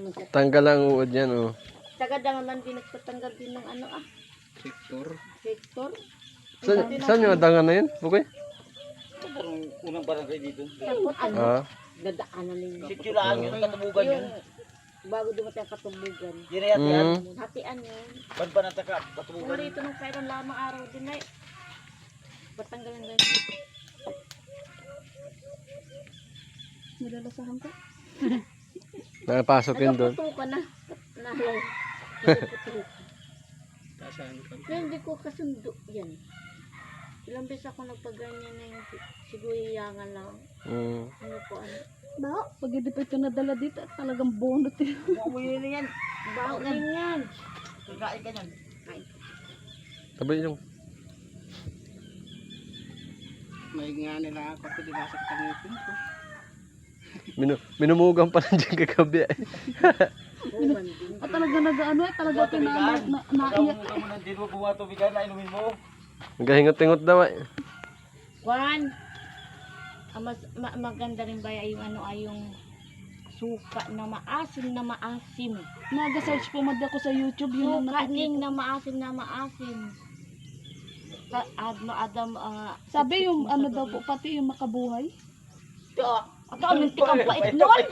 naman siya. Tanggal ang uod yan, oh. Sagad naman din nagtatanggal din ng ano Sector. sector. Saan yung adangan na yun? Okay? Ito parang unang barangay dito. Tapos ano, Ah. dadaanan ninyo. Sikyulaan yun, katubugan yun. Bago dumating ang katubugan. Ginayat yan. Hatian yun. Banbanataka, Kung katubugan. rito nung kailan lamang araw din ay patanggalan ganyan. Nilalasahan ko. Nakapasok yun doon. Nagputo ka na. Nalay. Tasaan ka. Kaya hindi ko kasundo yan. Ilang beses ako nagpaganyan na yung siguyangan lang. Ano po ano. Ba, pag hindi pa ito nadala dito, talagang bonot yun. Umuwi na yan. Baho din yan. Kakain ka yan. Tabi yung. May nga nila ako ito, dinasok tangitin ko. Minumugang pa lang dyan kagabi. Uman din. At talaga nag-ano eh, talaga naiyak. Ikaw mo nang din mo bunga tubigan na inumin mo. Nagkahingot-hingot daw eh. Juan, maganda rin ba yung ano ay yung suka na maasim. Nag-search po mad ako sa YouTube, yun ang Suka nakikita. ning na maasim. Adam, Sabi yung ano daw po, pati yung makabuhay. ato anong tikang pait nun?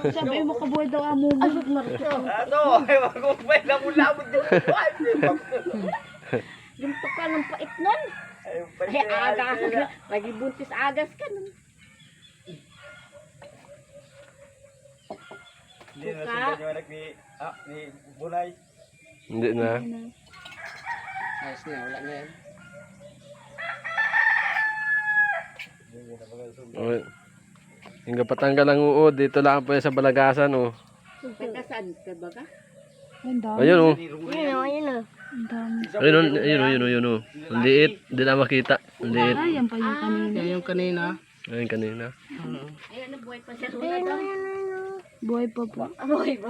Sabi yung makabuhay daw amo mo. Ano? Ay, magkumpay na mula mo din. Yung tuka ng pait nun? Ay, agas ka. Lagi buntis agas ka nun. Hindi na sundan yung anak ni Bunay. Hindi na. Ayos na, wala na yan. Okay. Hingga patanggal ang uod. Dito lang po yan sa Balagasan, oh. Taga saan ka ba ka? Ang dami. Ayun, oh. Ayun o. Ang dami. Ayun, oh. Ang liit. Hindi na makita. Ang liit. Ay, yan pa yung kanina. Yung kanina. Ayun kanina. Ayun na, buhay pa siya. Runa daw. Buhay pa po. Buhay pa.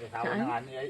Sawa na nga niya.